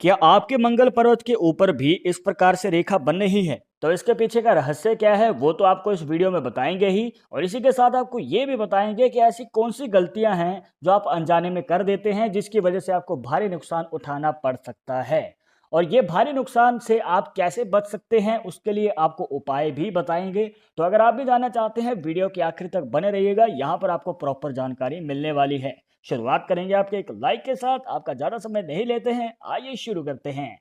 क्या आपके मंगल पर्वत के ऊपर भी इस प्रकार से रेखा बन रही है? तो इसके पीछे का रहस्य क्या है वो तो आपको इस वीडियो में बताएंगे ही, और इसी के साथ आपको ये भी बताएंगे कि ऐसी कौन सी गलतियां हैं जो आप अनजाने में कर देते हैं जिसकी वजह से आपको भारी नुकसान उठाना पड़ सकता है। और ये भारी नुकसान से आप कैसे बच सकते हैं उसके लिए आपको उपाय भी बताएंगे। तो अगर आप भी जानना चाहते हैं वीडियो के आखिर तक बने रहिएगा, यहाँ पर आपको प्रॉपर जानकारी मिलने वाली है। शुरुआत करेंगे आपके एक लाइक के साथ, आपका ज़्यादा समय नहीं लेते हैं, आइए शुरू करते हैं।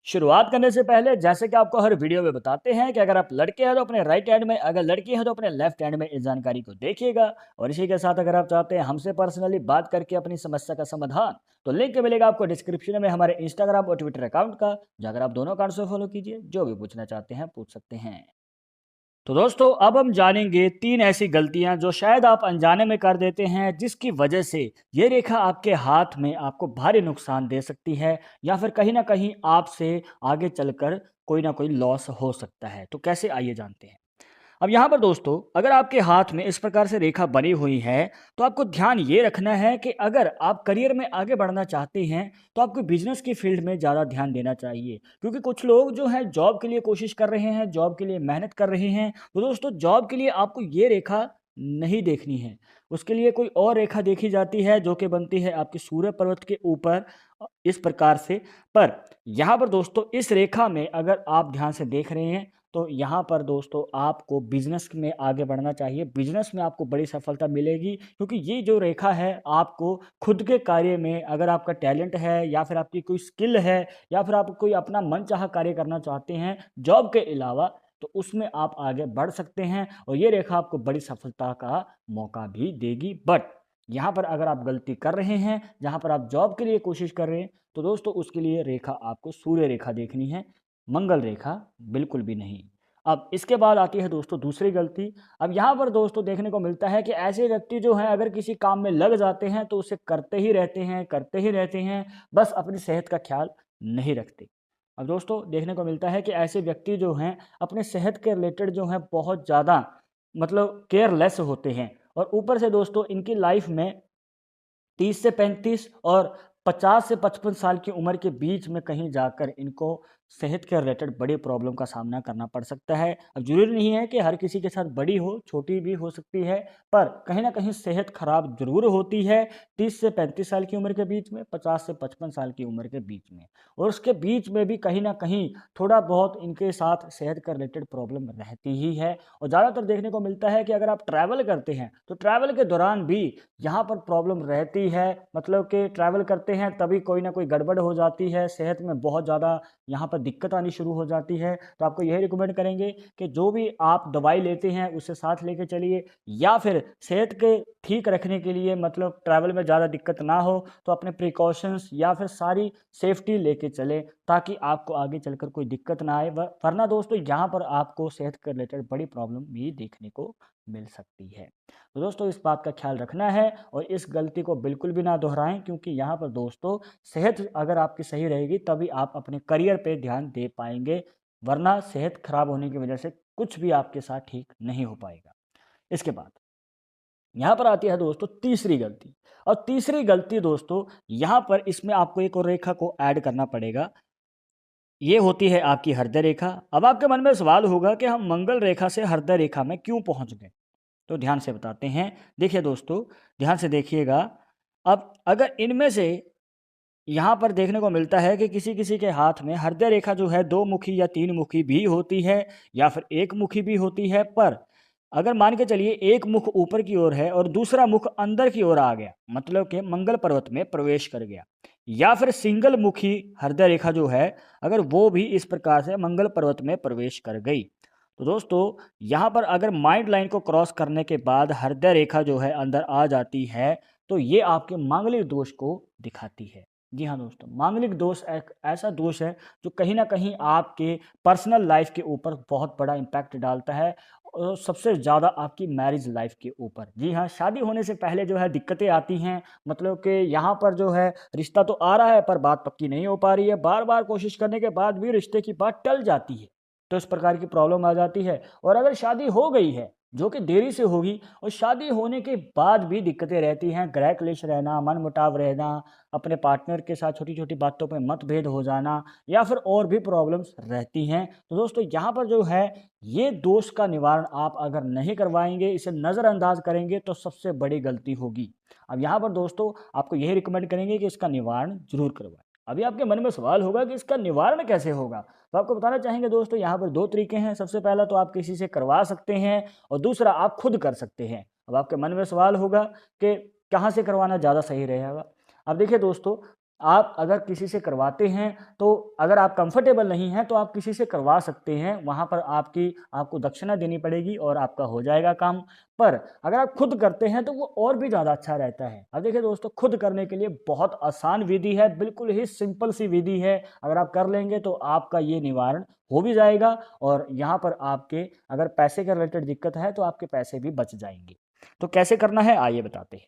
शुरुआत करने से पहले जैसे कि आपको हर वीडियो में बताते हैं कि अगर आप लड़के हैं तो अपने राइट हैंड में, अगर लड़की है तो अपने लेफ्ट हैंड में इस जानकारी को देखिएगा। और इसी के साथ अगर आप चाहते हैं हमसे पर्सनली बात करके अपनी समस्या का समाधान, तो लिंक मिलेगा आपको डिस्क्रिप्शन में हमारे इंस्टाग्राम और ट्विटर अकाउंट का, जाकर आप दोनों अकाउंट से फॉलो कीजिए, जो भी पूछना चाहते हैं पूछ सकते हैं। तो दोस्तों अब हम जानेंगे 3 ऐसी गलतियां जो शायद आप अनजाने में कर देते हैं जिसकी वजह से ये रेखा आपके हाथ में आपको भारी नुकसान दे सकती है, या फिर कहीं ना कहीं आपसे आगे चलकर कोई ना कोई लॉस हो सकता है। तो कैसे, आइए जानते हैं। अब यहाँ पर दोस्तों अगर आपके हाथ में इस प्रकार से रेखा बनी हुई है तो आपको ध्यान ये रखना है कि अगर आप करियर में आगे बढ़ना चाहते हैं तो आपको बिजनेस की फील्ड में ज़्यादा ध्यान देना चाहिए, क्योंकि कुछ लोग जो है जॉब के लिए कोशिश कर रहे हैं, जॉब के लिए मेहनत कर रहे हैं। तो दोस्तों जॉब के लिए आपको ये रेखा नहीं देखनी है, उसके लिए कोई और रेखा देखी जाती है जो कि बनती है आपके सूर्य पर्वत के ऊपर इस प्रकार से। पर यहाँ पर दोस्तों इस रेखा में अगर आप ध्यान से देख रहे हैं तो यहाँ पर दोस्तों आपको बिजनेस में आगे बढ़ना चाहिए, बिजनेस में आपको बड़ी सफलता मिलेगी, क्योंकि ये जो रेखा है आपको खुद के कार्य में, अगर आपका टैलेंट है या फिर आपकी कोई स्किल है या फिर आप कोई अपना मनचाहा कार्य करना चाहते हैं जॉब के अलावा, तो उसमें आप आगे बढ़ सकते हैं और ये रेखा आपको बड़ी सफलता का मौका भी देगी। बट यहाँ पर अगर आप गलती कर रहे हैं, जहाँ पर आप जॉब के लिए कोशिश कर रहे हैं, तो दोस्तों उसके लिए रेखा आपको सूर्य रेखा देखनी है, मंगल रेखा बिल्कुल भी नहीं। अब इसके बाद आती है दोस्तों दूसरी गलती। अब यहाँ पर दोस्तों देखने को मिलता है कि ऐसे व्यक्ति जो हैं अगर किसी काम में लग जाते हैं तो उसे करते ही रहते हैं, करते ही रहते हैं, बस अपनी सेहत का ख्याल नहीं रखते। अब दोस्तों देखने को मिलता है कि ऐसे व्यक्ति जो हैं अपने सेहत के रिलेटेड जो हैं बहुत ज़्यादा केयरलेस होते हैं, और ऊपर से दोस्तों इनकी लाइफ में 30 से 35 और 50 से 55 साल की उम्र के बीच में कहीं जाकर इनको सेहत के रिलेटेड बड़ी प्रॉब्लम का सामना करना पड़ सकता है। अब ज़रूरी नहीं है कि हर किसी के साथ बड़ी हो, छोटी भी हो सकती है, पर कहीं न कहीं सेहत खराब ज़रूर होती है 30 से 35 साल की उम्र के बीच में, 50 से 55 साल की उम्र के बीच में। और उसके बीच में भी कहीं न कहीं थोड़ा बहुत इनके साथ सेहत का रिलेटेड प्रॉब्लम रहती ही है। और ज़्यादातर देखने को मिलता है कि अगर आप ट्रैवल करते हैं, तो ट्रैवल के दौरान भी यहाँ पर प्रॉब्लम रहती है, मतलब कि ट्रैवल करते हैं तभी कोई ना कोई गड़बड़ हो जाती है, सेहत में बहुत ज़्यादा यहाँ पर दिक्कत आनी शुरू हो जाती है। तो आपको यही रिकमेंड करेंगे कि जो भी आप दवाई लेते हैं उसे साथ लेके चलिए, या फिर सेहत के ठीक रखने के लिए, मतलब ट्रैवल में ज़्यादा दिक्कत ना हो तो अपने प्रिकॉशंस या फिर सारी सेफ्टी लेके चलें, ताकि आपको आगे चलकर कोई दिक्कत ना आए। वरना दोस्तों यहाँ पर आपको सेहत के रिलेटेड बड़ी प्रॉब्लम भी देखने को मिल सकती है। तो दोस्तों इस बात का ख्याल रखना है और इस गलती को बिल्कुल भी ना दोहराएं, क्योंकि यहाँ पर दोस्तों सेहत अगर आपकी सही रहेगी तभी आप अपने करियर पे ध्यान दे पाएंगे, वरना सेहत खराब होने की वजह से कुछ भी आपके साथ ठीक नहीं हो पाएगा। इसके बाद यहाँ पर आती है दोस्तों तीसरी गलती। और तीसरी गलती दोस्तों यहाँ पर इसमें आपको एक और रेखा को ऐड करना पड़ेगा, ये होती है आपकी हृदय रेखा। अब आपके मन में सवाल होगा कि हम मंगल रेखा से हृदय रेखा में क्यों पहुंच गए, तो ध्यान से बताते हैं। देखिए दोस्तों ध्यान से देखिएगा। अब अगर इनमें से यहाँ पर देखने को मिलता है कि किसी किसी के हाथ में हृदय रेखा जो है दो मुखी या तीन मुखी भी होती है, या फिर एक मुखी भी होती है। पर अगर मान के चलिए एक मुख ऊपर की ओर है और दूसरा मुख अंदर की ओर आ गया, मतलब कि मंगल पर्वत में प्रवेश कर गया, या फिर सिंगल मुखी हृदय रेखा जो है अगर वो भी इस प्रकार से मंगल पर्वत में प्रवेश कर गई, तो दोस्तों यहाँ पर अगर माइंड लाइन को क्रॉस करने के बाद हृदय रेखा जो है अंदर आ जाती है, तो ये आपके मांगलिक दोष को दिखाती है। जी हाँ दोस्तों, मांगलिक दोष एक ऐसा दोष है जो कहीं ना कहीं आपके पर्सनल लाइफ के ऊपर बहुत बड़ा इम्पैक्ट डालता है, और सबसे ज़्यादा आपकी मैरिज लाइफ के ऊपर। जी हाँ, शादी होने से पहले जो है दिक्कतें आती हैं, मतलब कि यहाँ पर जो है रिश्ता तो आ रहा है पर बात पक्की नहीं हो पा रही है, बार बार कोशिश करने के बाद भी रिश्ते की बात टल जाती है। तो इस प्रकार की प्रॉब्लम आ जाती है। और अगर शादी हो गई है, जो कि देरी से होगी, और शादी होने के बाद भी दिक्कतें रहती हैं, गृह क्लेश रहना, मनमुटाव रहना, अपने पार्टनर के साथ छोटी-छोटी बातों पे मतभेद हो जाना, या फिर और भी प्रॉब्लम्स रहती हैं। तो दोस्तों यहाँ पर जो है, ये दोष का निवारण आप अगर नहीं करवाएँगे, इसे नज़रअंदाज करेंगे, तो सबसे बड़ी गलती होगी। अब यहाँ पर दोस्तों आपको यही रिकमेंड करेंगे कि इसका निवारण ज़रूर करवाएँ। अभी आपके मन में सवाल होगा कि इसका निवारण कैसे होगा? तो आपको बताना चाहेंगे दोस्तों, यहाँ पर 2 तरीके हैं। सबसे पहला तो आप किसी से करवा सकते हैं, और दूसरा आप खुद कर सकते हैं। अब आपके मन में सवाल होगा कि कहाँ से करवाना ज़्यादा सही रहेगा? अब देखिए दोस्तों, आप अगर किसी से करवाते हैं, तो अगर आप कंफर्टेबल नहीं हैं, तो आप किसी से करवा सकते हैं। वहाँ पर आपको दक्षिणा देनी पड़ेगी और आपका हो जाएगा काम। पर अगर आप खुद करते हैं, तो वो और भी ज़्यादा अच्छा रहता है। अब देखिए दोस्तों, खुद करने के लिए बहुत आसान विधि है, बिल्कुल ही सिंपल सी विधि है। अगर आप कर लेंगे, तो आपका ये निवारण हो भी जाएगा, और यहाँ पर आपके अगर पैसे के रिलेटेड दिक्कत है, तो आपके पैसे भी बच जाएँगे। तो कैसे करना है, आइए बताते हैं।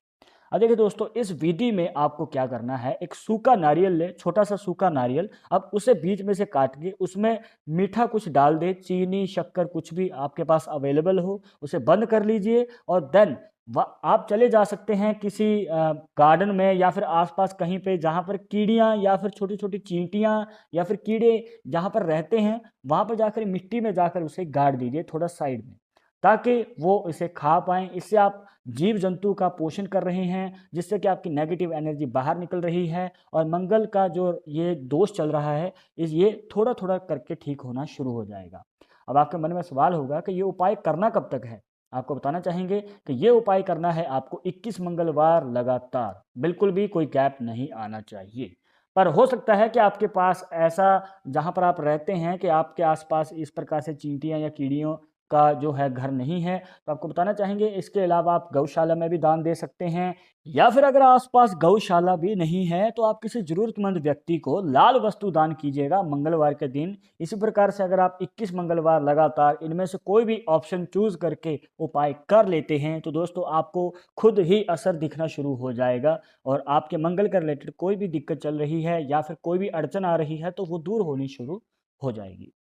अब देखिए दोस्तों, इस विधि में आपको क्या करना है, एक सूखा नारियल लें, छोटा सा सूखा नारियल। अब उसे बीच में से काट के उसमें मीठा कुछ डाल दें, चीनी, शक्कर, कुछ भी आपके पास अवेलेबल हो, उसे बंद कर लीजिए। और देन आप चले जा सकते हैं किसी गार्डन में, या फिर आसपास कहीं पे जहाँ पर कीड़ियाँ या फिर छोटी छोटी चींटियाँ या फिर कीड़े जहाँ पर रहते हैं, वहाँ पर जाकर मिट्टी में जाकर उसे गाड़ दीजिए थोड़ा साइड में, ताकि वो इसे खा पाएँ। इससे आप जीव-जंतु का पोषण कर रहे हैं, जिससे कि आपकी नेगेटिव एनर्जी बाहर निकल रही है, और मंगल का जो ये दोष चल रहा है, ये थोड़ा-थोड़ा करके ठीक होना शुरू हो जाएगा। अब आपके मन में सवाल होगा कि ये उपाय करना कब तक है? आपको बताना चाहेंगे कि ये उपाय करना है आपको 21 मंगलवार लगातार, बिल्कुल भी कोई गैप नहीं आना चाहिए। पर हो सकता है कि आपके पास ऐसा, जहाँ पर आप रहते हैं, कि आपके आस-पास इस प्रकार से चींटियाँ या कीड़ियों का जो है घर नहीं है, तो आपको बताना चाहेंगे, इसके अलावा आप गौशाला में भी दान दे सकते हैं, या फिर अगर आसपास गौशाला भी नहीं है, तो आप किसी ज़रूरतमंद व्यक्ति को लाल वस्तु दान कीजिएगा मंगलवार के दिन। इसी प्रकार से अगर आप 21 मंगलवार लगातार इनमें से कोई भी ऑप्शन चूज़ करके उपाय कर लेते हैं, तो दोस्तों आपको खुद ही असर दिखना शुरू हो जाएगा, और आपके मंगल के रिलेटेड कोई भी दिक्कत चल रही है या फिर कोई भी अड़चन आ रही है, तो वो दूर होनी शुरू हो जाएगी।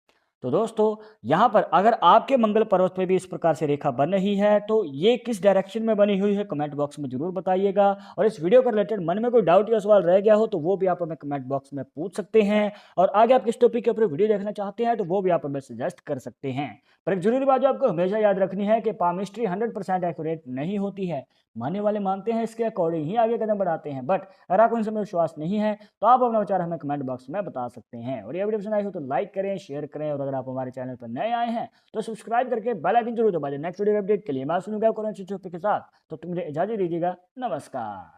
तो दोस्तों, यहाँ पर अगर आपके मंगल पर्वत पे भी इस प्रकार से रेखा बन रही है, तो ये किस डायरेक्शन में बनी हुई है, कमेंट बॉक्स में ज़रूर बताइएगा। और इस वीडियो के रिलेटेड मन में कोई डाउट या सवाल रह गया हो, तो वो भी आप हमें कमेंट बॉक्स में पूछ सकते हैं। और आगे आप किस टॉपिक के ऊपर वीडियो देखना चाहते हैं, तो वो भी आप हमें सजेस्ट कर सकते हैं। पर एक ज़रूरी बात जो आपको हमेशा याद रखनी है, कि पामिस्ट्री 100% एक्यूरेट नहीं होती है। मानने वाले मानते हैं, इसके अकॉर्डिंग ही आगे कदम बढ़ाते हैं। बट अगर आपको इनसे विश्वास नहीं है, तो आप अपना विचार हमें कमेंट बॉक्स में बता सकते हैं। और ये वीडियो पसंद आई हो तो लाइक करें, शेयर करें, और अगर आप हमारे चैनल पर नए आए हैं, तो सब्सक्राइब करके बेल आइकन जरूर दबा दें। नेक्स्ट वीडियो अपडेट के लिए मैं सुनूंगा कौन अच्छे टॉपिक के साथ। तो तुम मुझे इजाजत दीजिएगा। नमस्कार।